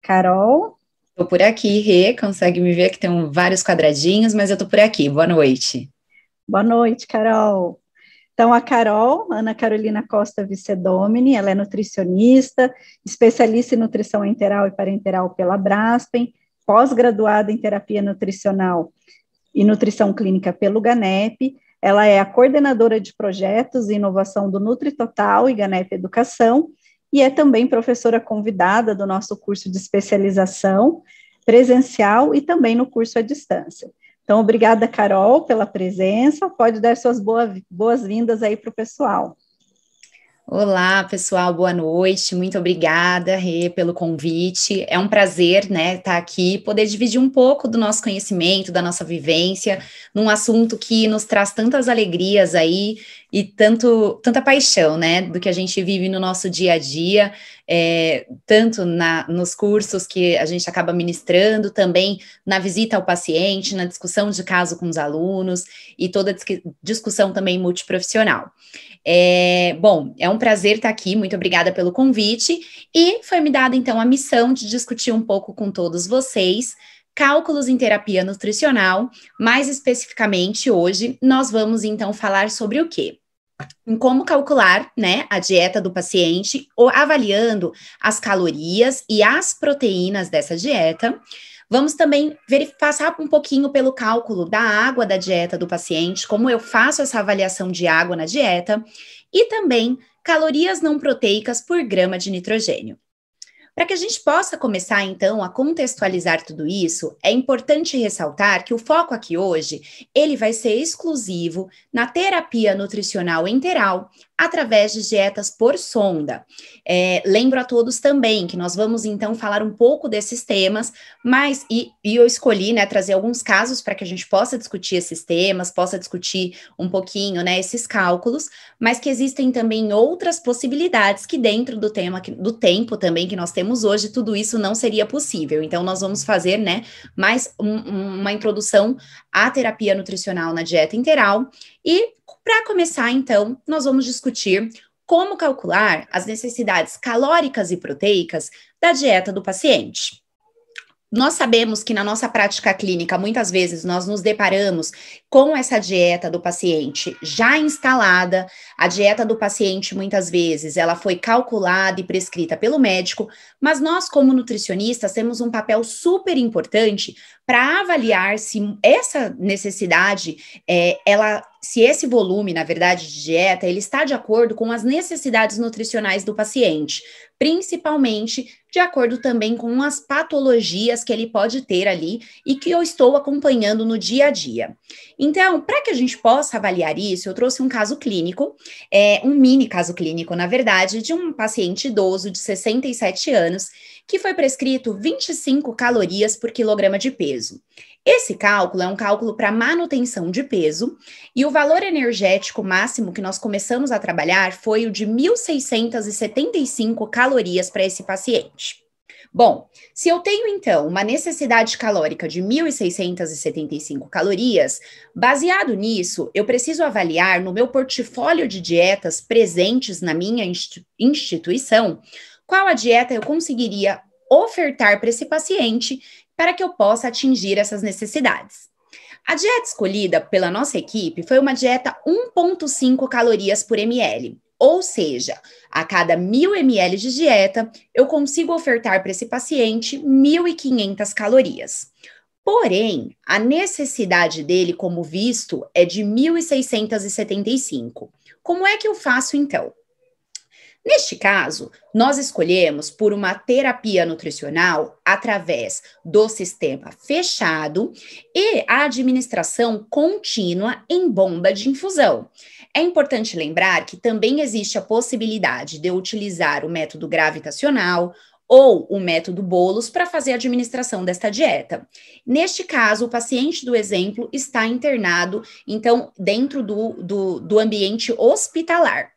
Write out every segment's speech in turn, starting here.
Carol, Tô por aqui, Rê, consegue me ver que tem vários quadradinhos, mas eu tô por aqui. Boa noite. boa noite, Carol. Então, a Carol, Ana Carolina Costa Vicedomini, ela é nutricionista, especialista em nutrição enteral e parenteral pela Braskem, pós-graduada em terapia nutricional e nutrição clínica pelo GANEP. Ela é a coordenadora de projetos e inovação do NutriTotal e GANEP Educação, e é também professora convidada do nosso curso de especialização presencial e também no curso à distância. Então, obrigada, Carol, pela presença. Pode dar suas boas-vindas aí para o pessoal. Olá, pessoal, boa noite. Muito obrigada, Rê, pelo convite. É um prazer, né, estar aqui, poder dividir um pouco do nosso conhecimento, da nossa vivência, num assunto que nos traz tantas alegrias aí e tanta paixão, né, do que a gente vive no nosso dia a dia, tanto nos cursos que a gente acaba ministrando, também na visita ao paciente, na discussão de caso com os alunos e toda a discussão também multiprofissional. Bom, é um prazer estar aqui, muito obrigada pelo convite, e foi me dada então a missão de discutir um pouco com todos vocês cálculos em terapia nutricional. Mais especificamente hoje, nós vamos então falar sobre o quê? Em como calcular, né, a dieta do paciente, ou avaliando as calorias e as proteínas dessa dieta. Vamos também passar um pouquinho pelo cálculo da água da dieta do paciente, como eu faço essa avaliação de água na dieta, e também calorias não proteicas por grama de nitrogênio. Para que a gente possa começar, então, a contextualizar tudo isso, é importante ressaltar que o foco aqui hoje, ele vai ser exclusivo na terapia nutricional enteral, através de dietas por sonda. Lembro a todos também que nós vamos, então, falar um pouco desses temas, mas, eu escolhi, né, trazer alguns casos para que a gente possa discutir esses temas, possa discutir um pouquinho, né, esses cálculos, mas que existem também outras possibilidades que dentro do tempo também que nós temos hoje, tudo isso não seria possível. Então, nós vamos fazer, né, mais uma introdução à terapia nutricional na dieta enteral. E, para começar, então, nós vamos discutir como calcular as necessidades calóricas e proteicas da dieta do paciente. Nós sabemos que na nossa prática clínica, muitas vezes, nós nos deparamos com essa dieta do paciente já instalada. A dieta do paciente, muitas vezes, ela foi calculada e prescrita pelo médico, mas nós, como nutricionistas, temos um papel super importante para avaliar se essa necessidade, se esse volume, na verdade, de dieta, ele está de acordo com as necessidades nutricionais do paciente, principalmente de acordo também com as patologias que ele pode ter ali e que eu estou acompanhando no dia a dia. Então, para que a gente possa avaliar isso, eu trouxe um caso clínico, um mini caso clínico, na verdade, de um paciente idoso de 67 anos, que foi prescrito 25 calorias por quilograma de peso. Esse cálculo é um cálculo para manutenção de peso, e o valor energético máximo que nós começamos a trabalhar foi o de 1.675 calorias para esse paciente. Bom, se eu tenho, então, uma necessidade calórica de 1.675 calorias, baseado nisso, eu preciso avaliar no meu portfólio de dietas presentes na minha instituição, qual a dieta eu conseguiria ofertar para esse paciente para que eu possa atingir essas necessidades. A dieta escolhida pela nossa equipe foi uma dieta 1,5 calorias por ml, ou seja, a cada 1.000 ml de dieta, eu consigo ofertar para esse paciente 1.500 calorias. Porém, a necessidade dele, como visto, é de 1.675. Como é que eu faço, então? Neste caso, nós escolhemos por uma terapia nutricional através do sistema fechado e a administração contínua em bomba de infusão. É importante lembrar que também existe a possibilidade de eu utilizar o método gravitacional ou o método bolos para fazer a administração desta dieta. Neste caso, o paciente do exemplo está internado, então, dentro do ambiente hospitalar.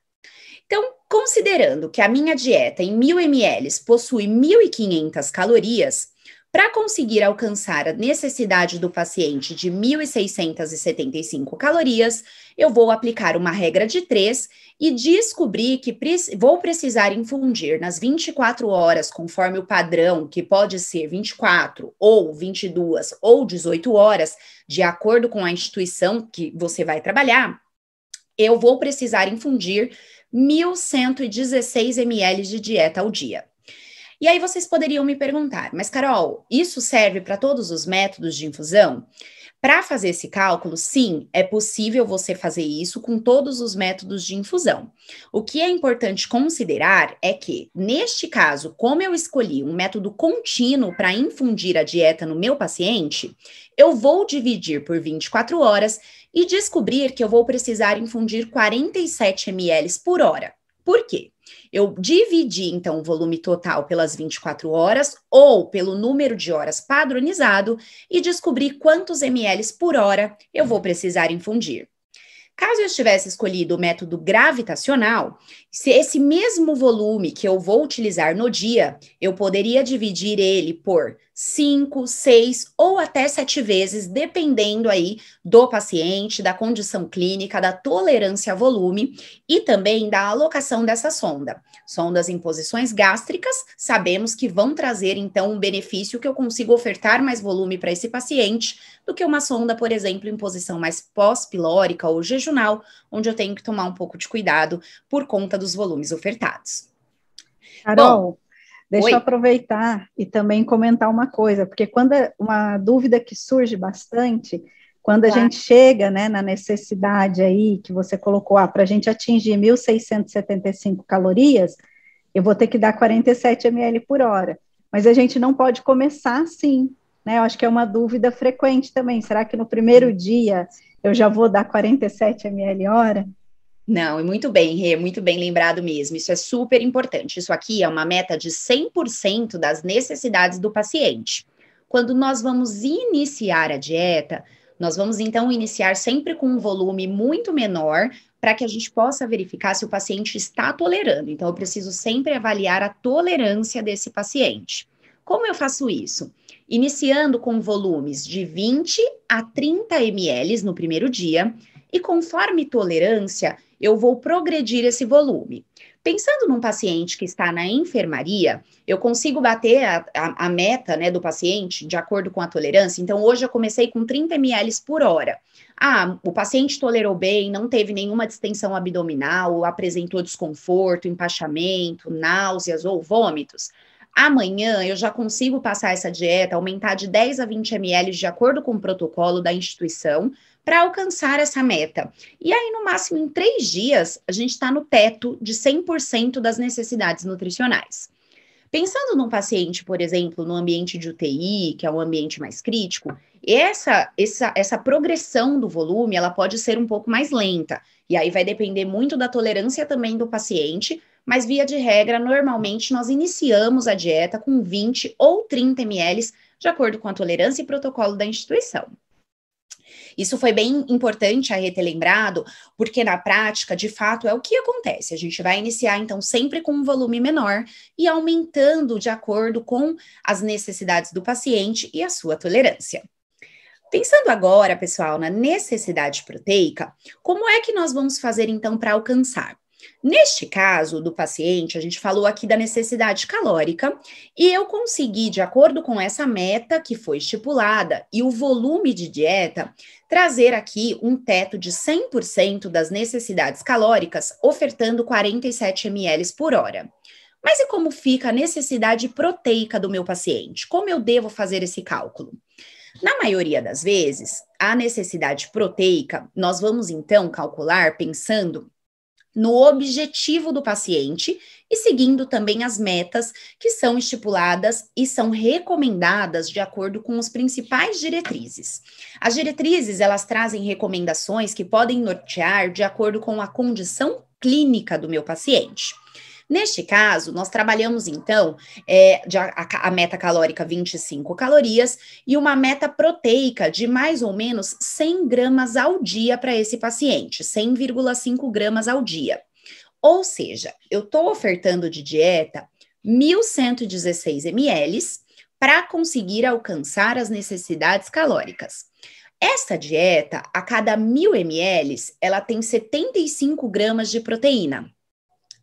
Então, considerando que a minha dieta em 1.000 ml possui 1.500 calorias, Para conseguir alcançar a necessidade do paciente de 1.675 calorias, eu vou aplicar uma regra de 3 e descobrir que vou precisar infundir nas 24 horas, conforme o padrão, que pode ser 24 ou 22 ou 18 horas, de acordo com a instituição que você vai trabalhar, eu vou precisar infundir 1.116 ml de dieta ao dia. E aí vocês poderiam me perguntar, mas Carol, isso serve para todos os métodos de infusão? Para fazer esse cálculo, sim, é possível você fazer isso com todos os métodos de infusão. O que é importante considerar é que, neste caso, como eu escolhi um método contínuo para infundir a dieta no meu paciente, eu vou dividir por 24 horas e descobrir que eu vou precisar infundir 47 ml por hora. Por quê? Eu dividi, então, o volume total pelas 24 horas ou pelo número de horas padronizado e descobri quantos ml por hora eu vou precisar infundir. Caso eu tivesse escolhido o método gravitacional, se esse mesmo volume que eu vou utilizar no dia, eu poderia dividir ele por 5, 6 ou até 7 vezes, dependendo aí do paciente, da condição clínica, da tolerância a volume e também da alocação dessa sonda. Sondas em posições gástricas, sabemos que vão trazer então um benefício que eu consigo ofertar mais volume para esse paciente do que uma sonda, por exemplo, em posição mais pós-pilórica ou jejunal, onde eu tenho que tomar um pouco de cuidado por conta dos volumes ofertados. Carol, Bom, deixa eu aproveitar e também comentar uma coisa, porque uma dúvida que surge bastante, quando a gente chega, né, na necessidade aí que você colocou, para a gente atingir 1.675 calorias, eu vou ter que dar 47 ml por hora, mas a gente não pode começar assim, né, eu acho que é uma dúvida frequente também, será que no primeiro dia eu já vou dar 47 ml hora? Não, e muito bem, Rê, muito bem lembrado mesmo, isso é super importante, isso aqui é uma meta de 100% das necessidades do paciente. Quando nós vamos iniciar a dieta, nós vamos então iniciar sempre com um volume muito menor, para que a gente possa verificar se o paciente está tolerando, então eu preciso sempre avaliar a tolerância desse paciente. Como eu faço isso? Iniciando com volumes de 20 a 30 ml no primeiro dia, e conforme tolerância, eu vou progredir esse volume. Pensando num paciente que está na enfermaria, eu consigo bater a meta, né, do paciente de acordo com a tolerância. Então, hoje eu comecei com 30 ml por hora. O paciente tolerou bem, não teve nenhuma distensão abdominal, apresentou desconforto, empachamento, náuseas ou vômitos. Amanhã eu já consigo passar essa dieta, aumentar de 10 a 20 ml de acordo com o protocolo da instituição, para alcançar essa meta. E aí, no máximo, em 3 dias, a gente está no teto de 100% das necessidades nutricionais. Pensando num paciente, por exemplo, no ambiente de UTI, que é um ambiente mais crítico, essa progressão do volume, ela pode ser um pouco mais lenta. E aí vai depender muito da tolerância também do paciente, mas via de regra, normalmente nós iniciamos a dieta com 20 ou 30 ml, de acordo com a tolerância e protocolo da instituição. Isso foi bem importante a ter lembrado, porque na prática, de fato, é o que acontece. A gente vai iniciar, então, sempre com um volume menor e aumentando de acordo com as necessidades do paciente e a sua tolerância. Pensando agora, pessoal, na necessidade proteica, como é que nós vamos fazer, então, para alcançar? Neste caso do paciente, a gente falou aqui da necessidade calórica e eu consegui, de acordo com essa meta que foi estipulada e o volume de dieta, trazer aqui um teto de 100% das necessidades calóricas, ofertando 47 ml por hora. Mas e como fica a necessidade proteica do meu paciente? Como eu devo fazer esse cálculo? Na maioria das vezes, a necessidade proteica, nós vamos então calcular pensando no objetivo do paciente e seguindo também as metas que são estipuladas e são recomendadas de acordo com as principais diretrizes. As diretrizes, elas trazem recomendações que podem nortear de acordo com a condição clínica do meu paciente. Neste caso, nós trabalhamos, então, a meta calórica 25 calorias e uma meta proteica de mais ou menos 100 gramas ao dia para esse paciente, 100,5 gramas ao dia. Ou seja, eu estou ofertando de dieta 1.116 ml para conseguir alcançar as necessidades calóricas. Esta dieta, a cada 1.000 ml, ela tem 75 gramas de proteína.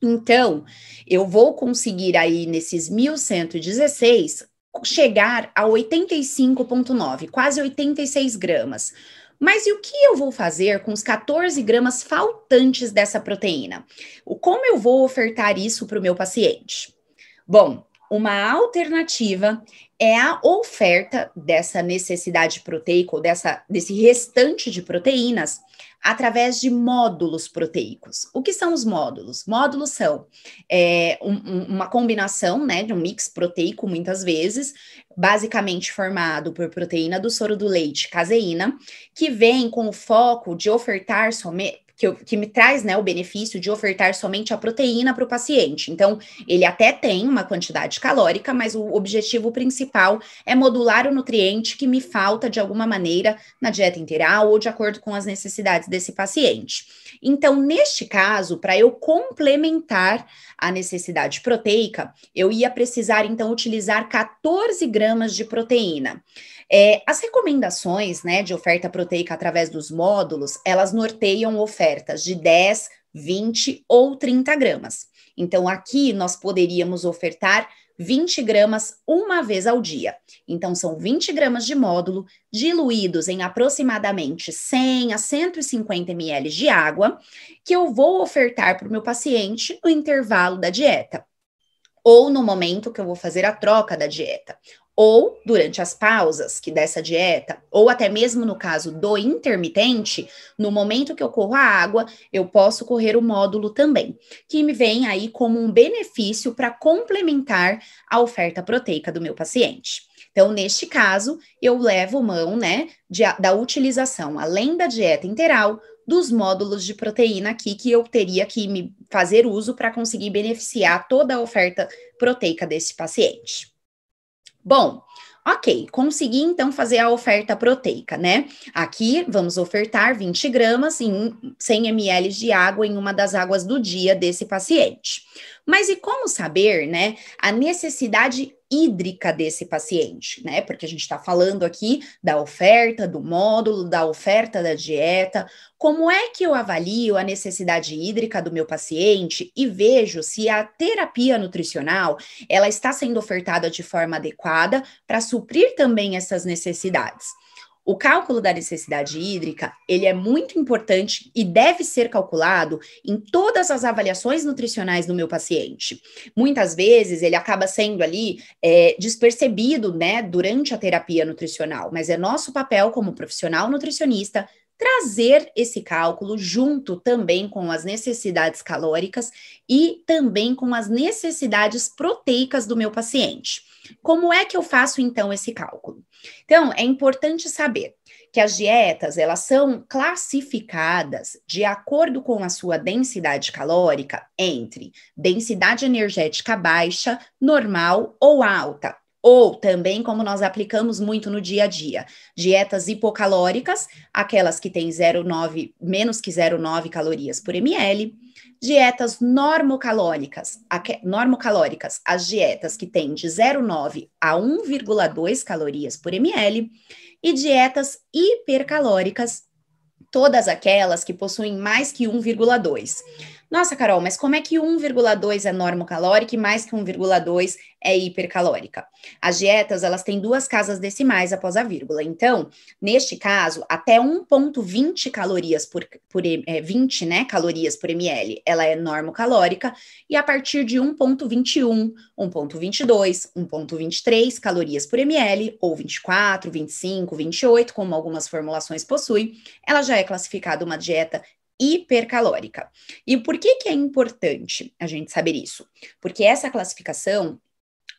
Então, eu vou conseguir aí nesses 1.116 chegar a 85,9, quase 86 gramas. Mas e o que eu vou fazer com os 14 gramas faltantes dessa proteína? Como eu vou ofertar isso para o meu paciente? Bom, uma alternativa é a oferta dessa necessidade proteica ou desse restante de proteínas através de módulos proteicos. O que são os módulos? Módulos são uma combinação, né, de um mix proteico, muitas vezes, basicamente formado por proteína do soro do leite, caseína, que vem com o foco de ofertar somente que me traz, né, o benefício de ofertar somente a proteína para o paciente. Então, ele até tem uma quantidade calórica, mas o objetivo principal é modular o nutriente que me falta de alguma maneira na dieta integral ou de acordo com as necessidades desse paciente. Então, neste caso, para eu complementar a necessidade proteica, eu ia precisar, então, utilizar 14 gramas de proteína. As recomendações, né, de oferta proteica através dos módulos, elas norteiam ofertas de 10, 20 ou 30 gramas. Então, aqui nós poderíamos ofertar 20 gramas uma vez ao dia. Então, são 20 gramas de módulo diluídos em aproximadamente 100 a 150 ml de água, que eu vou ofertar para o meu paciente no intervalo da dieta, ou no momento que eu vou fazer a troca da dieta, ou durante as pausas que dessa dieta, ou até mesmo no caso do intermitente, no momento que eu corro a água, eu posso correr o módulo também, que me vem aí como um benefício para complementar a oferta proteica do meu paciente. Então, neste caso, eu levo mão, né, da utilização, além da dieta integral, dos módulos de proteína aqui que eu teria que me fazer uso para conseguir beneficiar toda a oferta proteica desse paciente. Bom, ok, consegui então fazer a oferta proteica, né? Aqui vamos ofertar 20 gramas em 100 ml de água em uma das águas do dia desse paciente. Mas e como saber, né, a necessidade hídrica desse paciente, né? Porque a gente está falando aqui da oferta, do módulo, da oferta da dieta. Como é que eu avalio a necessidade hídrica do meu paciente e vejo se a terapia nutricional ela está sendo ofertada de forma adequada para suprir também essas necessidades? O cálculo da necessidade hídrica, ele é muito importante e deve ser calculado em todas as avaliações nutricionais do meu paciente. Muitas vezes ele acaba sendo ali despercebido, né, durante a terapia nutricional, mas é nosso papel como profissional nutricionista trazer esse cálculo junto também com as necessidades calóricas e também com as necessidades proteicas do meu paciente. Como é que eu faço então esse cálculo? Então, é importante saber que as dietas, elas são classificadas de acordo com a sua densidade calórica entre densidade energética baixa, normal ou alta. Ou também, como nós aplicamos muito no dia a dia, dietas hipocalóricas, aquelas que têm menos que 0,9 calorias por ml, dietas normocalóricas, as dietas que têm de 0,9 a 1,2 calorias por ml, e dietas hipercalóricas, todas aquelas que possuem mais que 1,2. Nossa, Carol, mas como é que 1,2 é normocalórica e mais que 1,2 é hipercalórica? As dietas, elas têm 2 casas decimais após a vírgula. Então, neste caso, até 1,20 calorias por 20, né, calorias por ml, ela é normocalórica, e a partir de 1,21, 1,22, 1,23 calorias por ml, ou 24, 25, 28, como algumas formulações possuem, ela já é classificada uma dieta hipercalórica. E por que é importante a gente saber isso? Porque essa classificação,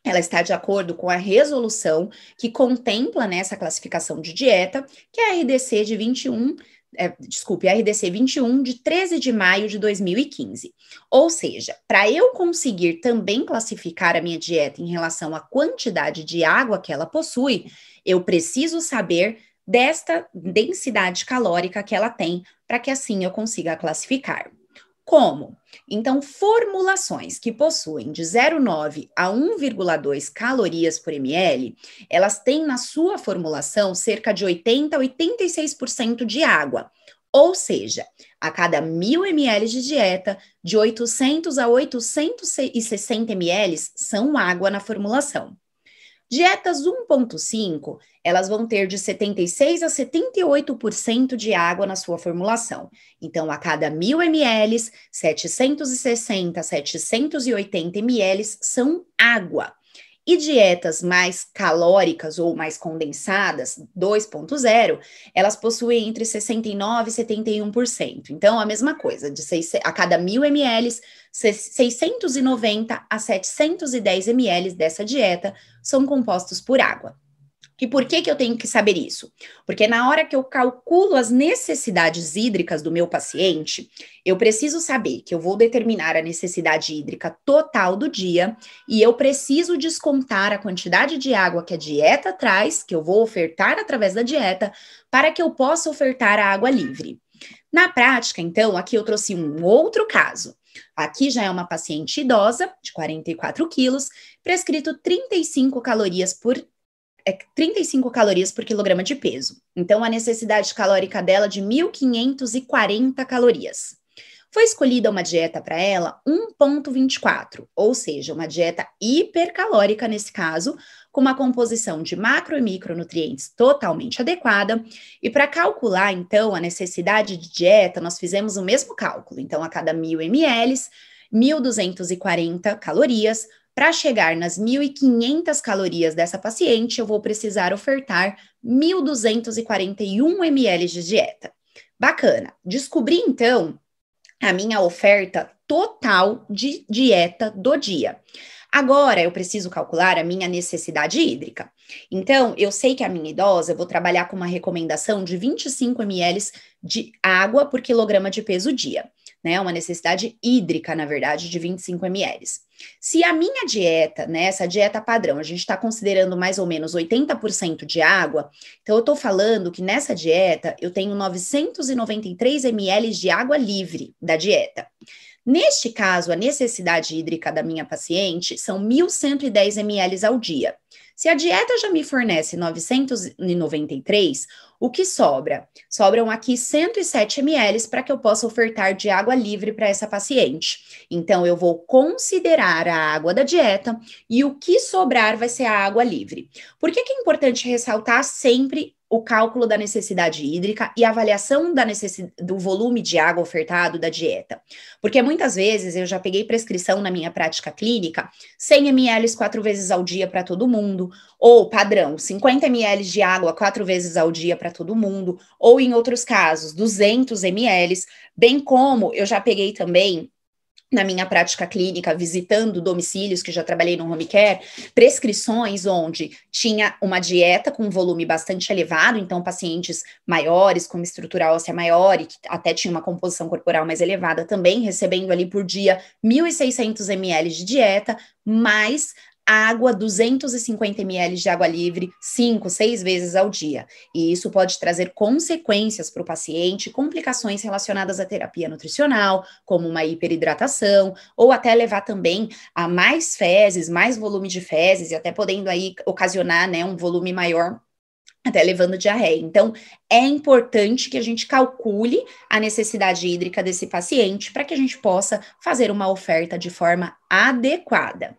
ela está de acordo com a resolução que contempla nessa classificação de dieta, que é a RDC de 21, RDC 21 de 13 de maio de 2015. Ou seja, para eu conseguir também classificar a minha dieta em relação à quantidade de água que ela possui, eu preciso saber desta densidade calórica que ela tem, para que assim eu consiga classificar. Como? Então, formulações que possuem de 0,9 a 1,2 calorias por ml, elas têm na sua formulação cerca de 80 a 86% de água. Ou seja, a cada 1.000 ml de dieta, de 800 a 860 ml são água na formulação. Dietas 1.5, elas vão ter de 76 a 78% de água na sua formulação. Então, a cada 1.000 ml, 760 a 780 ml são água. E dietas mais calóricas ou mais condensadas, 2.0, elas possuem entre 69% e 71%. Então, a mesma coisa, a cada 1.000 ml, 690 a 710 ml dessa dieta são compostos por água. E por que eu tenho que saber isso? Porque na hora que eu calculo as necessidades hídricas do meu paciente, eu preciso saber que eu vou determinar a necessidade hídrica total do dia e eu preciso descontar a quantidade de água que a dieta traz, que eu vou ofertar através da dieta, para que eu possa ofertar a água livre. Na prática, então, aqui eu trouxe um outro caso. Aqui já é uma paciente idosa, de 44 quilos, prescrito 35 calorias por quilograma de peso. Então, a necessidade calórica dela é de 1.540 calorias. Foi escolhida uma dieta para ela 1.24, ou seja, uma dieta hipercalórica nesse caso, com uma composição de macro e micronutrientes totalmente adequada. E para calcular, então, a necessidade de dieta, nós fizemos o mesmo cálculo. Então, a cada 1.000 ml, 1.240 calorias. Para chegar nas 1.500 calorias dessa paciente, eu vou precisar ofertar 1.241 ml de dieta. Bacana. Descobri, então, a minha oferta total de dieta do dia. Agora, eu preciso calcular a minha necessidade hídrica. Então, eu sei que a minha idosa, eu vou trabalhar com uma recomendação de 25 ml de água por quilograma de peso dia, né? Uma necessidade hídrica, na verdade, de 25 ml. Se a minha dieta, né, essa dieta padrão, a gente está considerando mais ou menos 80% de água, então eu estou falando que nessa dieta eu tenho 993 ml de água livre da dieta. Neste caso, a necessidade hídrica da minha paciente são 1.110 ml ao dia. Se a dieta já me fornece 993, o que sobra? Sobram aqui 107 ml para que eu possa ofertar de água livre para essa paciente. Então, eu vou considerar a água da dieta e o que sobrar vai ser a água livre. Por que é importante ressaltar sempre o cálculo da necessidade hídrica e a avaliação do volume de água ofertado da dieta? Porque muitas vezes eu já peguei prescrição na minha prática clínica, 100 ml 4 vezes ao dia para todo mundo, ou padrão, 50 ml de água 4 vezes ao dia para todo mundo, ou em outros casos, 200 ml, bem como eu já peguei também na minha prática clínica, visitando domicílios, que já trabalhei no home care, prescrições onde tinha uma dieta com um volume bastante elevado, então pacientes maiores, com uma estrutura óssea maior e que até tinha uma composição corporal mais elevada também, recebendo ali por dia 1.600 ml de dieta, mais água, 250 ml de água livre, 5, 6 vezes ao dia. E isso pode trazer consequências para o paciente, complicações relacionadas à terapia nutricional, como uma hiperidratação, ou até levar também a mais fezes, mais volume de fezes, e até podendo aí ocasionar, né, um volume maior, até levando diarreia. Então, é importante que a gente calcule a necessidade hídrica desse paciente para que a gente possa fazer uma oferta de forma adequada.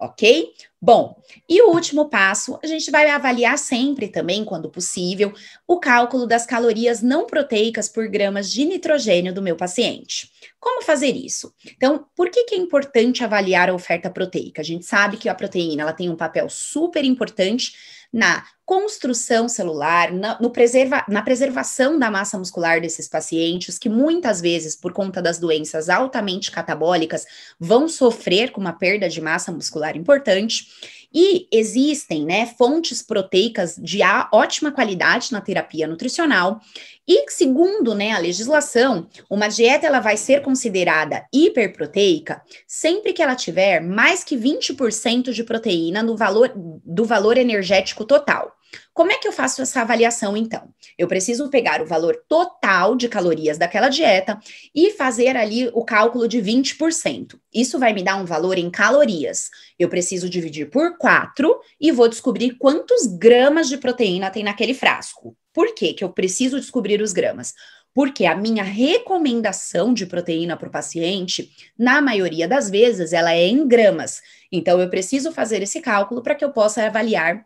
Ok? Bom, e o último passo, a gente vai avaliar sempre também, quando possível, o cálculo das calorias não proteicas por gramas de nitrogênio do meu paciente. Como fazer isso? Então, por que é importante avaliar a oferta proteica? A gente sabe que a proteína ela tem um papel super importante na construção celular, na preservação da massa muscular desses pacientes, que muitas vezes, por conta das doenças altamente catabólicas, vão sofrer com uma perda de massa muscular importante. E existem, né, fontes proteicas de ótima qualidade na terapia nutricional. E segundo, né, a legislação, uma dieta ela vai ser considerada hiperproteica sempre que ela tiver mais que 20% de proteína do valor energético total. Como é que eu faço essa avaliação, então? Eu preciso pegar o valor total de calorias daquela dieta e fazer ali o cálculo de 20%. Isso vai me dar um valor em calorias. Eu preciso dividir por 4 e vou descobrir quantos gramas de proteína tem naquele frasco. Por que que eu preciso descobrir os gramas? Porque a minha recomendação de proteína para o paciente, na maioria das vezes, ela é em gramas. Então, eu preciso fazer esse cálculo para que eu possa avaliar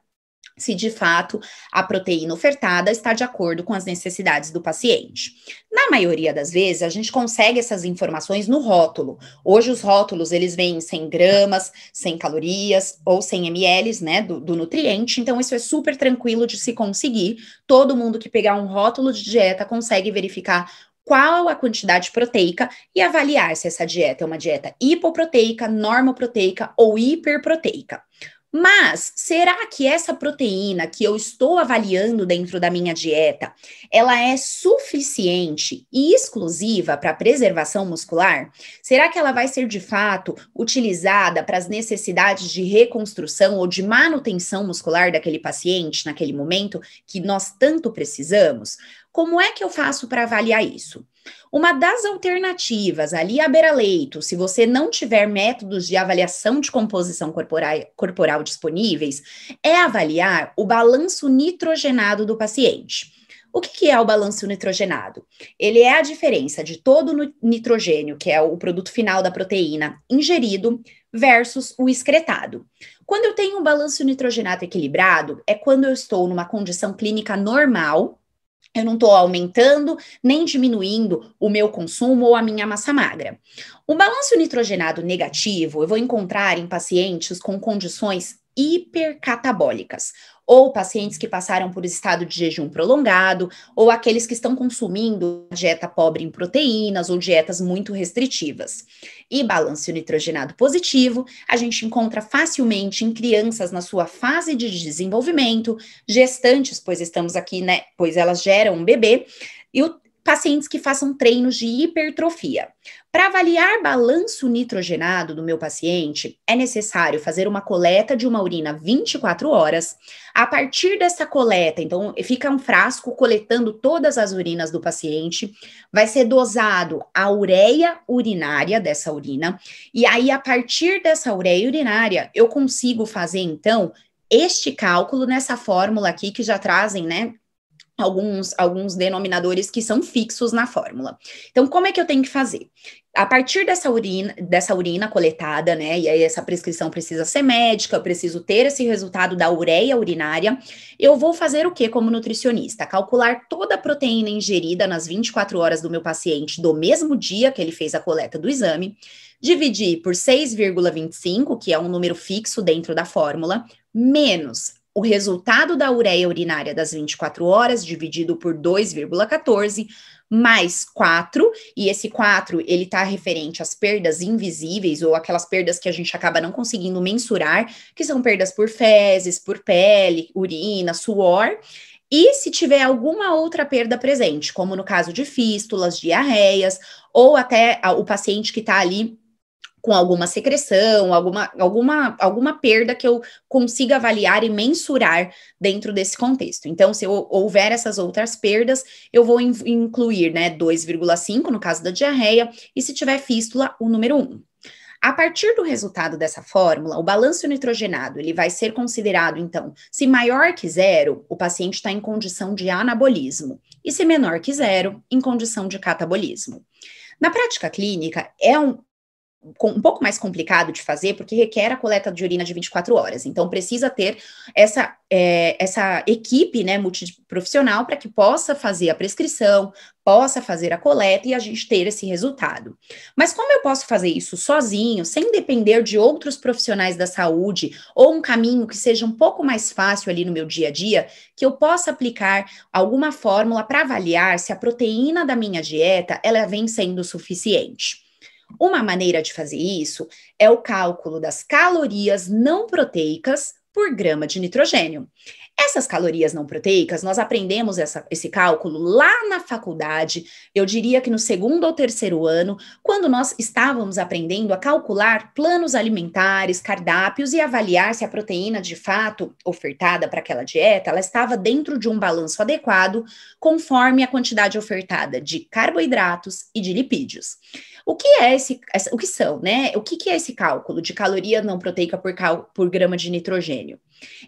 se de fato a proteína ofertada está de acordo com as necessidades do paciente. Na maioria das vezes, a gente consegue essas informações no rótulo. Hoje os rótulos, eles vêm em 100 gramas, 100 calorias ou 100 ml, né, do nutriente, então isso é super tranquilo de se conseguir. Todo mundo que pegar um rótulo de dieta consegue verificar qual a quantidade proteica e avaliar se essa dieta é uma dieta hipoproteica, normoproteica ou hiperproteica. Mas será que essa proteína que eu estou avaliando dentro da minha dieta, ela é suficiente e exclusiva para preservação muscular? Será que ela vai ser de fato utilizada para as necessidades de reconstrução ou de manutenção muscular daquele paciente naquele momento que nós tanto precisamos? Como é que eu faço para avaliar isso? Uma das alternativas ali à beira-leito, se você não tiver métodos de avaliação de composição corporal disponíveis, é avaliar o balanço nitrogenado do paciente. O que é o balanço nitrogenado? Ele é a diferença de todo o nitrogênio, que é o produto final da proteína, ingerido, versus o excretado. Quando eu tenho um balanço nitrogenado equilibrado, é quando eu estou numa condição clínica normal. Eu não estou aumentando nem diminuindo o meu consumo ou a minha massa magra. O balanço nitrogenado negativo eu vou encontrar em pacientes com condições hipercatabólicas, ou pacientes que passaram por estado de jejum prolongado, ou aqueles que estão consumindo dieta pobre em proteínas ou dietas muito restritivas. E balanço nitrogenado positivo, a gente encontra facilmente em crianças na sua fase de desenvolvimento, gestantes, pois estamos aqui, né, pois elas geram um bebê, e pacientes que façam treinos de hipertrofia. Para avaliar balanço nitrogenado do meu paciente, é necessário fazer uma coleta de uma urina 24 horas. A partir dessa coleta, então, fica um frasco coletando todas as urinas do paciente, vai ser dosado a ureia urinária dessa urina, e aí, a partir dessa ureia urinária, eu consigo fazer, então, este cálculo nessa fórmula aqui, que já trazem, né, alguns denominadores que são fixos na fórmula. Então, como é que eu tenho que fazer? A partir dessa urina coletada, né, e aí essa prescrição precisa ser médica, eu preciso ter esse resultado da ureia urinária, eu vou fazer o quê como nutricionista? Calcular toda a proteína ingerida nas 24 horas do meu paciente do mesmo dia que ele fez a coleta do exame, dividir por 6,25, que é um número fixo dentro da fórmula, menos o resultado da ureia urinária das 24 horas, dividido por 2,14, mais 4, e esse 4, ele está referente às perdas invisíveis, ou aquelas perdas que a gente acaba não conseguindo mensurar, que são perdas por fezes, por pele, urina, suor, e se tiver alguma outra perda presente, como no caso de fístulas, diarreias, ou até o paciente que está ali com alguma secreção, alguma perda que eu consiga avaliar e mensurar dentro desse contexto. Então, se houver essas outras perdas, eu vou incluir, né, 2,5 no caso da diarreia, e se tiver fístula, o número 1. A partir do resultado dessa fórmula, o balanço nitrogenado, ele vai ser considerado, então, se maior que 0, o paciente está em condição de anabolismo, e se menor que 0, em condição de catabolismo. Na prática clínica, é um pouco mais complicado de fazer, porque requer a coleta de urina de 24 horas. Então, precisa ter essa equipe, né, multiprofissional para que possa fazer a prescrição, possa fazer a coleta e a gente ter esse resultado. Mas como eu posso fazer isso sozinho, sem depender de outros profissionais da saúde, ou um caminho que seja um pouco mais fácil ali no meu dia a dia, que eu possa aplicar alguma fórmula para avaliar se a proteína da minha dieta, ela vem sendo suficiente? Uma maneira de fazer isso é o cálculo das calorias não proteicas por grama de nitrogênio. Essas calorias não proteicas, nós aprendemos esse cálculo lá na faculdade, eu diria que no segundo ou terceiro ano, quando nós estávamos aprendendo a calcular planos alimentares, cardápios e avaliar se a proteína de fato ofertada para aquela dieta, ela estava dentro de um balanço adequado, conforme a quantidade ofertada de carboidratos e de lipídios. O que são, né? O que é esse cálculo de caloria não proteica por grama de nitrogênio?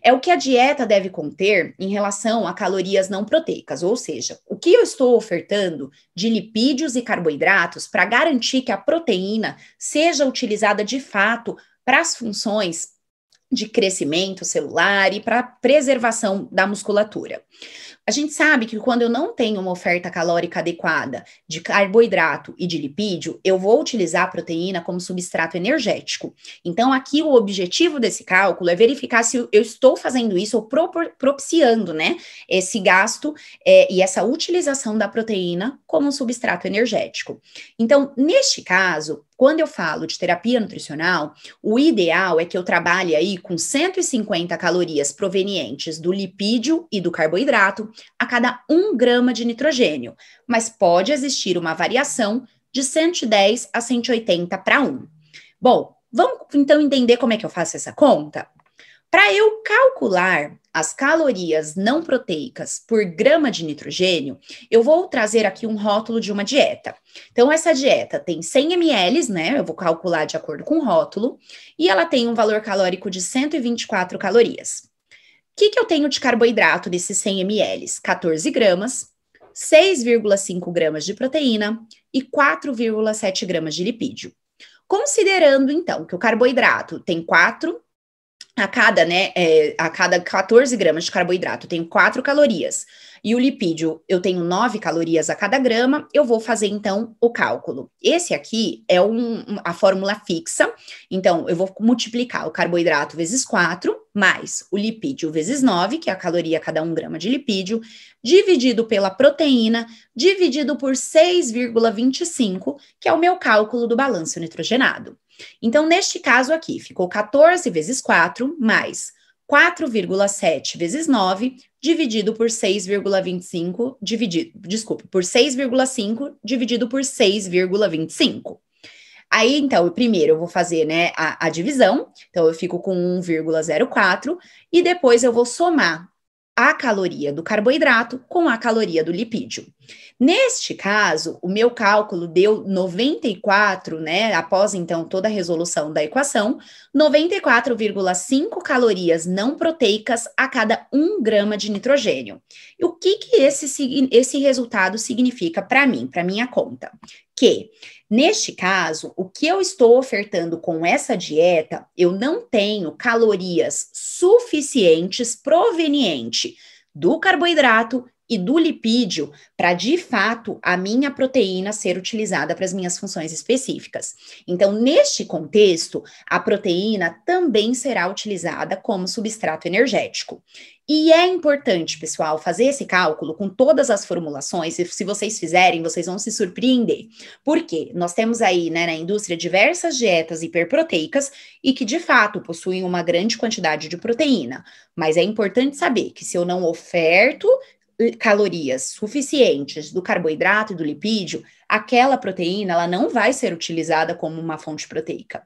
É o que a dieta deve conter em relação a calorias não proteicas, ou seja, o que eu estou ofertando de lipídios e carboidratos para garantir que a proteína seja utilizada de fato para as funções de crescimento celular e para preservação da musculatura. A gente sabe que quando eu não tenho uma oferta calórica adequada de carboidrato e de lipídio, eu vou utilizar a proteína como substrato energético. Então, aqui o objetivo desse cálculo é verificar se eu estou fazendo isso ou propiciando, né, esse gasto e essa utilização da proteína como substrato energético. Então, neste caso, quando eu falo de terapia nutricional, o ideal é que eu trabalhe aí com 150 calorias provenientes do lipídio e do carboidrato a cada 1 grama de nitrogênio, mas pode existir uma variação de 110 a 180 para 1. Bom, vamos então entender como é que eu faço essa conta? Para eu calcular as calorias não proteicas por grama de nitrogênio, eu vou trazer aqui um rótulo de uma dieta. Então, essa dieta tem 100 ml, né? Eu vou calcular de acordo com o rótulo, e ela tem um valor calórico de 124 calorias. O que eu tenho de carboidrato desses 100 ml? 14 gramas, 6,5 gramas de proteína e 4,7 gramas de lipídio. Considerando, então, que o carboidrato tem 4 a cada 14 gramas de carboidrato eu tenho 4 calorias, e o lipídio eu tenho 9 calorias a cada grama, eu vou fazer então o cálculo. Esse aqui é a fórmula fixa, então eu vou multiplicar o carboidrato vezes 4, mais o lipídio vezes 9, que é a caloria a cada 1 grama de lipídio, dividido pela proteína, dividido por 6,25, que é o meu cálculo do balanço nitrogenado. Então, neste caso aqui, ficou 14 vezes 4, mais 4,7 vezes 9, dividido por 6,25, por 6,5, dividido por 6,25. Aí, então, primeiro eu vou fazer, né, a divisão, então eu fico com 1,04, e depois eu vou somar a caloria do carboidrato com a caloria do lipídio. Neste caso, o meu cálculo deu 94, né, após então toda a resolução da equação, 94,5 calorias não proteicas a cada 1 grama de nitrogênio. E o que esse resultado significa para mim, para minha conta? Que, neste caso, o que eu estou ofertando com essa dieta, eu não tenho calorias suficientes proveniente do carboidrato e do lipídio para, de fato, a minha proteína ser utilizada para as minhas funções específicas. Então, neste contexto, a proteína também será utilizada como substrato energético. E é importante, pessoal, fazer esse cálculo com todas as formulações, e se vocês fizerem, vocês vão se surpreender. Por quê? Nós temos aí, né, na indústria diversas dietas hiperproteicas e que, de fato, possuem uma grande quantidade de proteína. Mas é importante saber que se eu não oferto calorias suficientes do carboidrato e do lipídio, aquela proteína ela não vai ser utilizada como uma fonte proteica.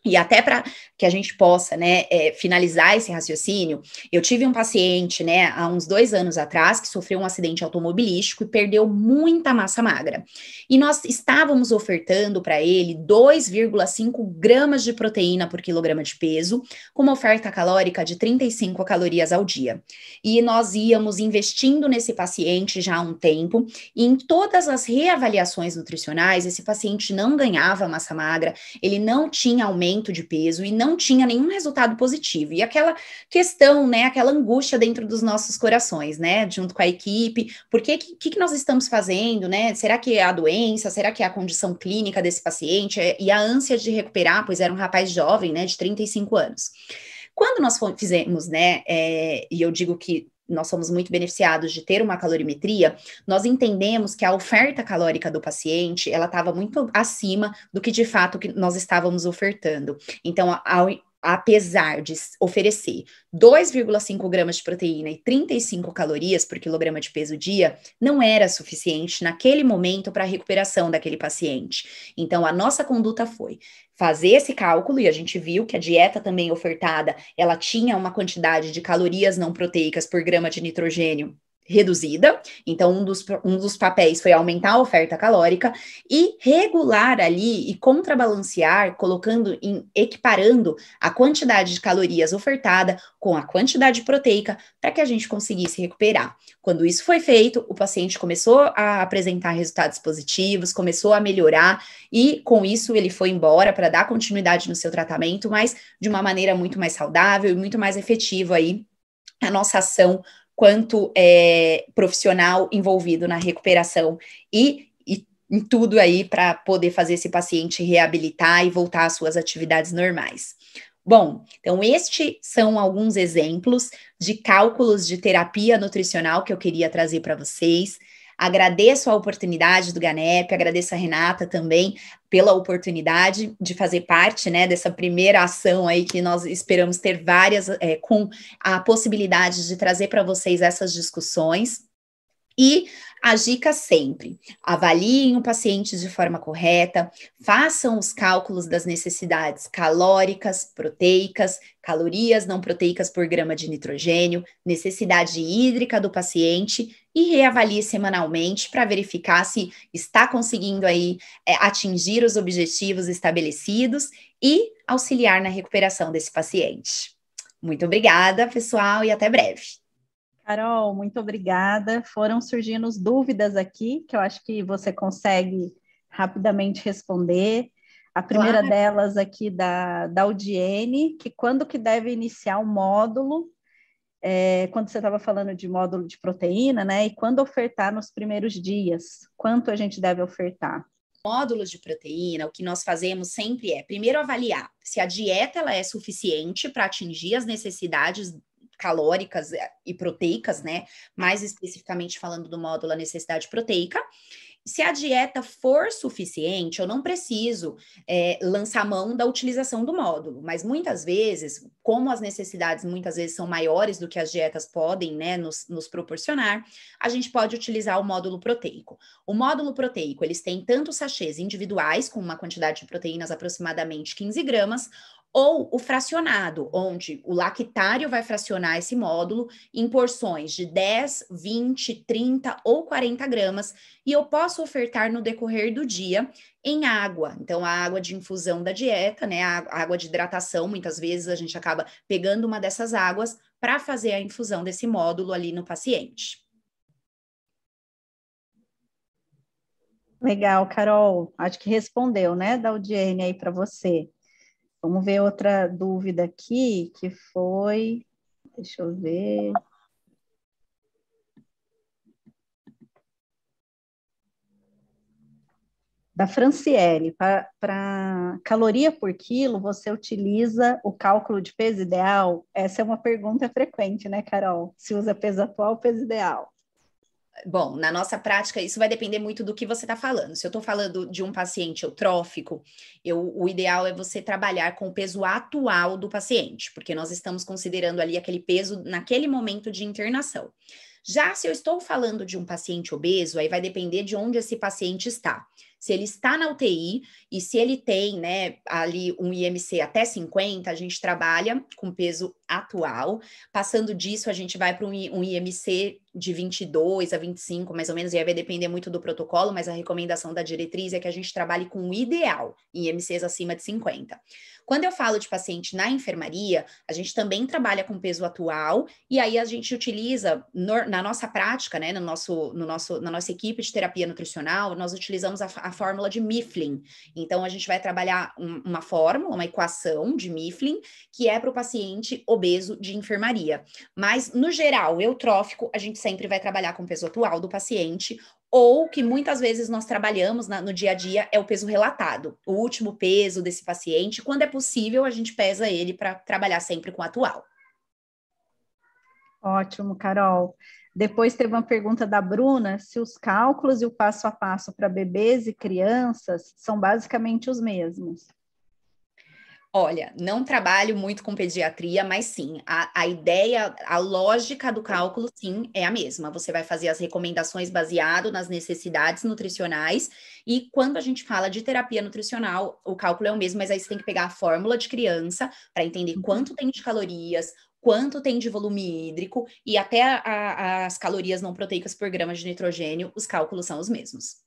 E até para que a gente possa, né, finalizar esse raciocínio, eu tive um paciente, né, há uns 2 anos atrás, que sofreu um acidente automobilístico e perdeu muita massa magra. E nós estávamos ofertando para ele 2,5 gramas de proteína por quilograma de peso, com uma oferta calórica de 35 calorias ao dia. E nós íamos investindo nesse paciente já há um tempo, e em todas as reavaliações nutricionais, esse paciente não ganhava massa magra, ele não tinha aumento de peso e não tinha nenhum resultado positivo. E aquela questão, né, aquela angústia dentro dos nossos corações, né, junto com a equipe, por que nós estamos fazendo, né, será que é a doença, será que é a condição clínica desse paciente, e a ânsia de recuperar, pois era um rapaz jovem, né, de 35 anos. Quando nós fizemos, né, e eu digo que nós somos muito beneficiados de ter uma calorimetria, nós entendemos que a oferta calórica do paciente, ela estava muito acima do que de fato que nós estávamos ofertando. Então, apesar de oferecer 2,5 gramas de proteína e 35 calorias por quilograma de peso dia, não era suficiente naquele momento para a recuperação daquele paciente. Então, a nossa conduta foi fazer esse cálculo, e a gente viu que a dieta também ofertada, ela tinha uma quantidade de calorias não proteicas por grama de nitrogênio reduzida, então um dos papéis foi aumentar a oferta calórica e regular ali e contrabalancear, equiparando a quantidade de calorias ofertada com a quantidade proteica para que a gente conseguisse recuperar. Quando isso foi feito, o paciente começou a apresentar resultados positivos, começou a melhorar e com isso ele foi embora para dar continuidade no seu tratamento, mas de uma maneira muito mais saudável e muito mais efetiva aí a nossa ação quanto profissional envolvido na recuperação e em tudo aí para poder fazer esse paciente reabilitar e voltar às suas atividades normais. Bom, então estes são alguns exemplos de cálculos de terapia nutricional que eu queria trazer para vocês. Agradeço a oportunidade do GANEP, agradeço a Renata também pela oportunidade de fazer parte, né, dessa primeira ação aí que nós esperamos ter várias, com a possibilidade de trazer para vocês essas discussões. E a dica sempre, avaliem o paciente de forma correta, façam os cálculos das necessidades calóricas, proteicas, calorias não proteicas por grama de nitrogênio, necessidade hídrica do paciente e reavalie semanalmente para verificar se está conseguindo aí atingir os objetivos estabelecidos e auxiliar na recuperação desse paciente. Muito obrigada, pessoal, e até breve. Carol, muito obrigada. Foram surgindo dúvidas aqui, que eu acho que você consegue rapidamente responder. A primeira delas aqui da Audiene, que quando que deve iniciar o módulo, quando você estava falando de módulo de proteína, né? E quando ofertar nos primeiros dias, quanto a gente deve ofertar? Módulos de proteína, o que nós fazemos sempre é, primeiro, avaliar se a dieta ela é suficiente para atingir as necessidades calóricas e proteicas, né? Mais especificamente falando do módulo a necessidade proteica. Se a dieta for suficiente, eu não preciso lançar mão da utilização do módulo, mas muitas vezes, como as necessidades muitas vezes são maiores do que as dietas podem, né, nos proporcionar, a gente pode utilizar o módulo proteico. O módulo proteico, eles têm tanto sachês individuais, com uma quantidade de proteínas aproximadamente 15 gramas, ou o fracionado, onde o lactário vai fracionar esse módulo em porções de 10, 20, 30 ou 40 gramas, e eu posso ofertar no decorrer do dia em água. Então, a água de infusão da dieta, né, a água de hidratação, muitas vezes a gente acaba pegando uma dessas águas para fazer a infusão desse módulo ali no paciente. Legal, Carol. Acho que respondeu, né, da Audiene aí para você. Vamos ver outra dúvida aqui, que foi... Deixa eu ver... Da Franciele, para caloria por quilo, você utiliza o cálculo de peso ideal? Essa é uma pergunta frequente, né, Carol? Se usa peso atual ou peso ideal? Bom, na nossa prática, isso vai depender muito do que você está falando. Se eu estou falando de um paciente eutrófico, o ideal é você trabalhar com o peso atual do paciente, porque nós estamos considerando ali aquele peso naquele momento de internação. Já se eu estou falando de um paciente obeso, aí vai depender de onde esse paciente está. Se ele está na UTI e se ele tem, né, ali um IMC até 50, a gente trabalha com peso atual. Passando disso, a gente vai para um IMC de 22 a 25, mais ou menos, e aí vai depender muito do protocolo, mas a recomendação da diretriz é que a gente trabalhe com o ideal, em IMCs acima de 50. Quando eu falo de paciente na enfermaria, a gente também trabalha com peso atual, e aí a gente utiliza, na nossa prática, né, na nossa equipe de terapia nutricional, nós utilizamos a fórmula de Mifflin. Então, a gente vai trabalhar uma fórmula, uma equação de Mifflin, que é para o paciente obeso de enfermaria. Mas, no geral, eutrófico, a gente sempre vai trabalhar com o peso atual do paciente, ou que muitas vezes nós trabalhamos no dia a dia é o peso relatado, o último peso desse paciente. Quando é possível, a gente pesa ele para trabalhar sempre com o atual. Ótimo, Carol. Depois teve uma pergunta da Bruna, se os cálculos e o passo a passo para bebês e crianças são basicamente os mesmos. Olha, não trabalho muito com pediatria, mas sim, a ideia, a lógica do cálculo, sim, é a mesma. Você vai fazer as recomendações baseado nas necessidades nutricionais, e quando a gente fala de terapia nutricional, o cálculo é o mesmo, mas aí você tem que pegar a fórmula de criança para entender quanto tem de calorias, quanto tem de volume hídrico, e até as calorias não proteicas por grama de nitrogênio, os cálculos são os mesmos.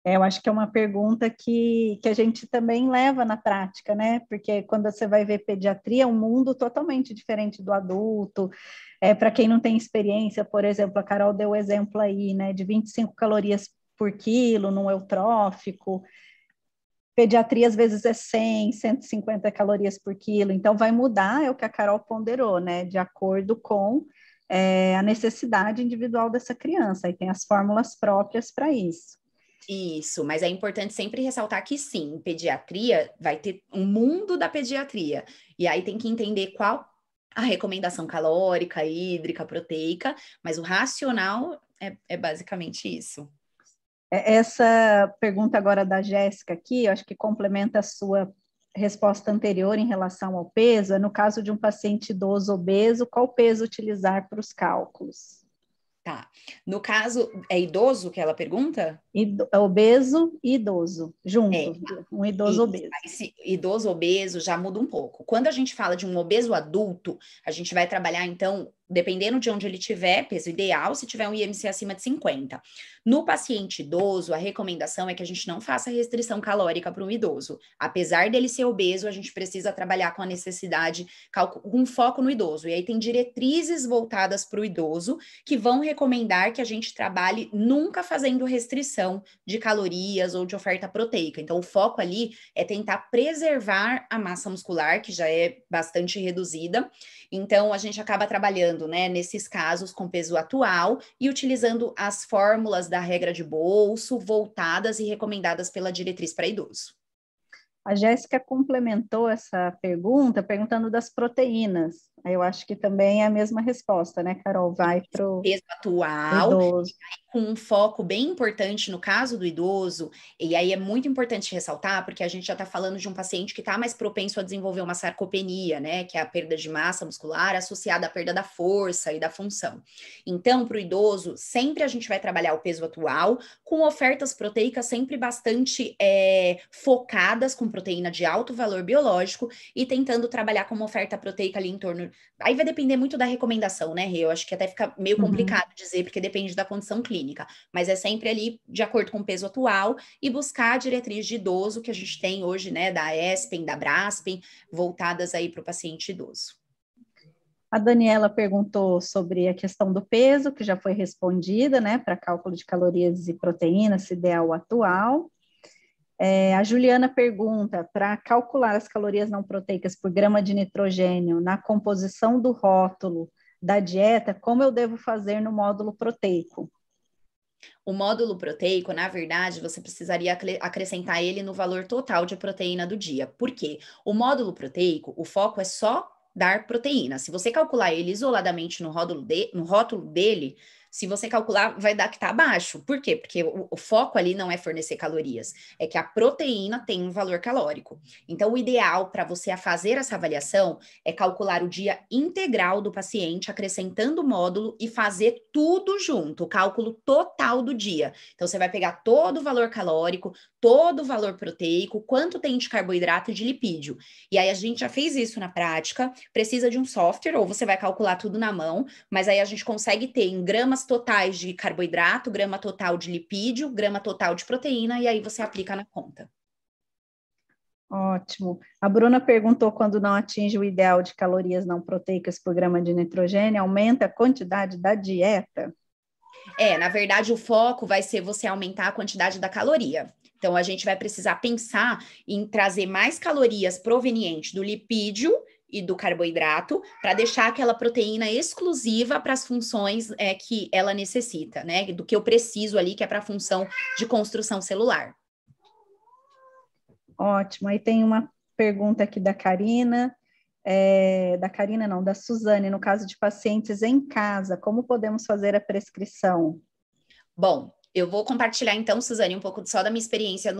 Eu acho que é uma pergunta que a gente também leva na prática, né? Porque quando você vai ver pediatria, é um mundo totalmente diferente do adulto. Para quem não tem experiência, por exemplo, a Carol deu o exemplo aí, né, de 25 calorias por quilo no eutrófico. Pediatria às vezes é 100, 150 calorias por quilo. Então vai mudar, é o que a Carol ponderou, né? De acordo com a necessidade individual dessa criança. Aí tem as fórmulas próprias para isso. Isso, mas é importante sempre ressaltar que sim, pediatria vai ter um mundo da pediatria. E aí tem que entender qual a recomendação calórica, hídrica, proteica, mas o racional é basicamente isso. Essa pergunta agora da Jéssica aqui, eu acho que complementa a sua resposta anterior em relação ao peso. No caso de um paciente idoso obeso, qual peso utilizar para os cálculos? Tá. No caso, é idoso que ela pergunta? Obeso e idoso, É, junto, um idoso isso, obeso. esse idoso obeso já muda um pouco. Quando a gente fala de um obeso adulto, a gente vai trabalhar, então, dependendo de onde ele tiver, peso ideal, se tiver um IMC acima de 50. No paciente idoso, a recomendação é que a gente não faça restrição calórica para um idoso. Apesar dele ser obeso, a gente precisa trabalhar com a necessidade, com foco no idoso. E aí tem diretrizes voltadas para o idoso que vão recomendar que a gente trabalhe nunca fazendo restrição de calorias ou de oferta proteica. Então, o foco ali é tentar preservar a massa muscular, que já é bastante reduzida. Então, a gente acaba trabalhando, né, nesses casos com peso atual e utilizando as fórmulas da regra de bolso voltadas e recomendadas pela diretriz para idoso. A Jéssica complementou essa pergunta perguntando das proteínas. Aí eu acho que também é a mesma resposta, né, Carol? Vai para o Peso atual, idoso. com um foco bem importante no caso do idoso, e aí é muito importante ressaltar, porque a gente já está falando de um paciente que está mais propenso a desenvolver uma sarcopenia, né, que é a perda de massa muscular associada à perda da força e da função. Então, para o idoso, sempre a gente vai trabalhar o peso atual, com ofertas proteicas sempre bastante focadas, com proteína de alto valor biológico, e tentando trabalhar com uma oferta proteica ali em torno. Aí vai depender muito da recomendação, né, Rê? Eu acho que até fica meio complicado dizer, porque depende da condição clínica, mas é sempre ali de acordo com o peso atual e buscar a diretriz de idoso que a gente tem hoje, né, da ESPEN, da Braspen, voltadas aí para o paciente idoso. A Daniela perguntou sobre a questão do peso, que já foi respondida, né, para cálculo de calorias e proteínas, se ideal atual. A Juliana pergunta, para calcular as calorias não proteicas por grama de nitrogênio na composição do rótulo da dieta, como eu devo fazer no módulo proteico? O módulo proteico, na verdade, você precisaria acrescentar ele no valor total de proteína do dia. Por quê? O módulo proteico, o foco é só dar proteína. Se você calcular ele isoladamente no rótulo dele, se você calcular, vai dar que está abaixo. Por quê? Porque o foco ali não é fornecer calorias, é que a proteína tem um valor calórico. Então, o ideal para você fazer essa avaliação é calcular o dia integral do paciente, acrescentando o módulo e fazer tudo junto, o cálculo total do dia. Então, você vai pegar todo o valor calórico, todo o valor proteico, quanto tem de carboidrato e de lipídio. E aí, a gente já fez isso na prática, precisa de um software, ou você vai calcular tudo na mão, mas aí a gente consegue ter em gramas totais de carboidrato, grama total de lipídio, grama total de proteína, e aí você aplica na conta. Ótimo. A Bruna perguntou quando não atinge o ideal de calorias não proteicas por grama de nitrogênio, aumenta a quantidade da dieta? Na verdade, o foco vai ser você aumentar a quantidade da caloria. Então, a gente vai precisar pensar em trazer mais calorias provenientes do lipídio e do carboidrato para deixar aquela proteína exclusiva para as funções que ela necessita, né? Do que eu preciso ali, que é para a função de construção celular. Ótimo. Aí tem uma pergunta aqui da Karina. Da Karina não, da Suzane, no caso de pacientes em casa, como podemos fazer a prescrição? Bom, Eu vou compartilhar, então, Suzane, um pouco só da minha experiência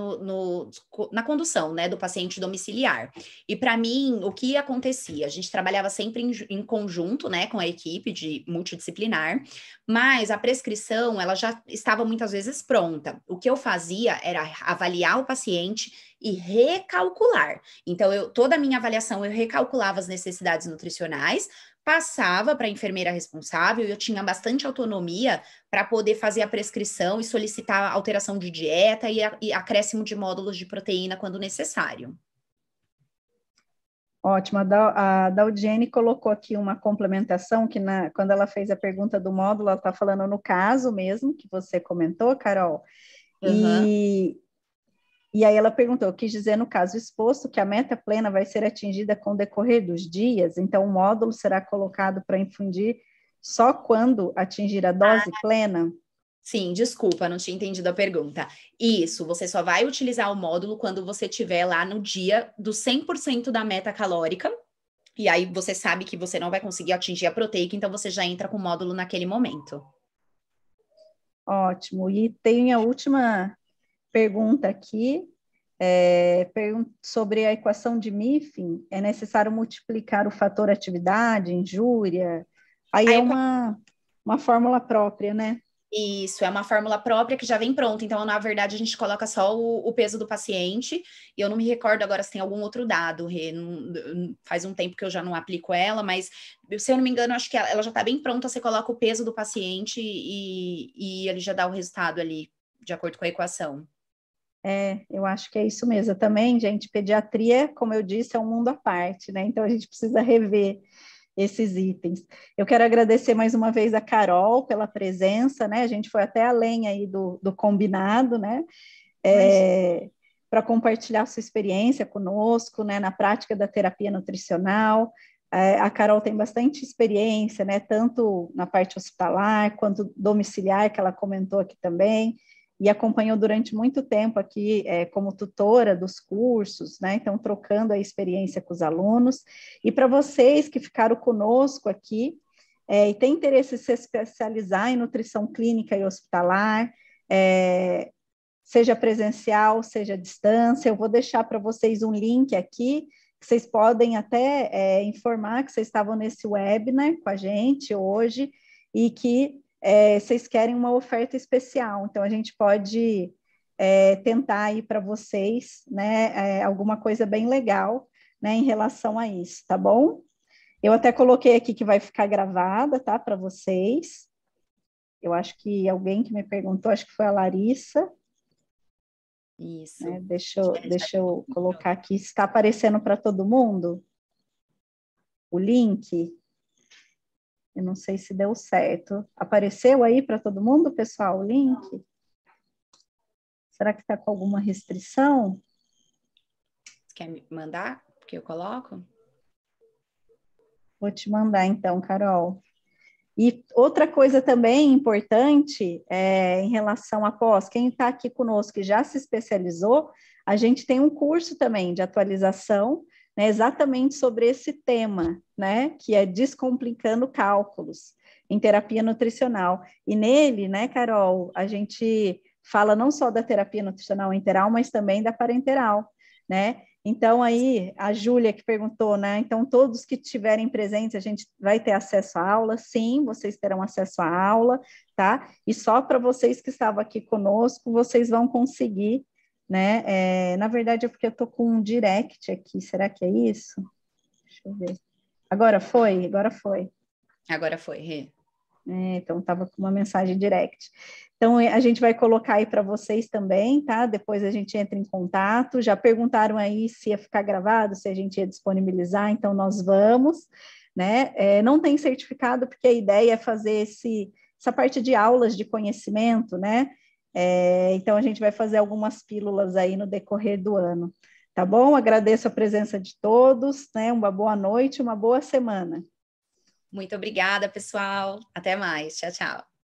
na condução, né, do paciente domiciliar. E para mim, o que acontecia? A gente trabalhava sempre em conjunto, né, com a equipe de multidisciplinar, mas a prescrição, ela já estava muitas vezes pronta. O que eu fazia era avaliar o paciente e recalcular. Então, toda a minha avaliação, eu recalculava as necessidades nutricionais, passava para a enfermeira responsável e eu tinha bastante autonomia para poder fazer a prescrição e solicitar alteração de dieta e acréscimo de módulos de proteína quando necessário. Ótimo, a Daldiene colocou aqui uma complementação, que quando ela fez a pergunta do módulo, ela está falando no caso mesmo, que você comentou, Carol, e aí ela perguntou, quis dizer no caso exposto que a meta plena vai ser atingida com o decorrer dos dias, então o módulo será colocado para infundir só quando atingir a dose plena? Sim, desculpa, não tinha entendido a pergunta. Isso, você só vai utilizar o módulo quando você estiver lá no dia do 100% da meta calórica, e aí você sabe que você não vai conseguir atingir a proteica, então você já entra com o módulo naquele momento. Ótimo, e tem a última pergunta aqui, sobre a equação de Mifflin, é necessário multiplicar o fator atividade, injúria, aí é uma fórmula própria, né? Isso, é uma fórmula própria que já vem pronta, então, na verdade, a gente coloca só o peso do paciente, e eu não me recordo agora se tem algum outro dado, faz um tempo que eu já não aplico ela, mas, se eu não me engano, acho que ela já está bem pronta, você coloca o peso do paciente e ele já dá o resultado ali, de acordo com a equação. Eu acho que é isso mesmo. Também, gente, pediatria, como eu disse, é um mundo à parte, né? Então, a gente precisa rever esses itens. Eu quero agradecer mais uma vez a Carol pela presença, né? A gente foi até além aí do combinado, né? Para compartilhar sua experiência conosco, né? Na prática da terapia nutricional. A Carol tem bastante experiência, né? Tanto na parte hospitalar quanto domiciliar, que ela comentou aqui também, e acompanhou durante muito tempo aqui como tutora dos cursos, né? Então, trocando a experiência com os alunos. E para vocês que ficaram conosco aqui e têm interesse em se especializar em nutrição clínica e hospitalar, seja presencial, seja à distância, eu vou deixar para vocês um link aqui, que vocês podem até informar que vocês estavam nesse webinar com a gente hoje, e que vocês querem uma oferta especial, então a gente pode tentar aí para vocês, né, alguma coisa bem legal, né, em relação a isso, tá bom? Eu até coloquei aqui que vai ficar gravada, tá, para vocês. Eu acho que alguém que me perguntou, acho que foi a Larissa. Isso. Né, deixa eu colocar aqui, está aparecendo para todo mundo o link? Eu não sei se deu certo. Apareceu aí para todo mundo, pessoal, o link? Será que está com alguma restrição? Você quer me mandar? Porque eu coloco? Vou te mandar então, Carol. E outra coisa também importante em relação a pós, quem está aqui conosco e já se especializou, a gente tem um curso também de atualização, né, exatamente sobre esse tema, né, que é Descomplicando Cálculos em Terapia Nutricional. E nele, né, Carol, a gente fala não só da terapia nutricional enteral, mas também da parenteral, né? Então, aí, a Júlia que perguntou, né? Então, todos que estiverem presentes, a gente vai ter acesso à aula? Sim, vocês terão acesso à aula, tá? E só para vocês que estavam aqui conosco, vocês vão conseguir, né? Na verdade, é porque eu estou com um direct aqui, será que é isso? Deixa eu ver. Agora foi? Agora foi. Agora foi, Rê. Então, estava com uma mensagem direct. Então, a gente vai colocar aí para vocês também, tá? Depois a gente entra em contato. Já perguntaram aí se ia ficar gravado, se a gente ia disponibilizar, então nós vamos, né? Não tem certificado, porque a ideia é fazer essa parte de aulas de conhecimento, né? Então, a gente vai fazer algumas pílulas aí no decorrer do ano, tá bom? Agradeço a presença de todos, né? Uma boa noite, uma boa semana. Muito obrigada, pessoal. Até mais. Tchau, tchau.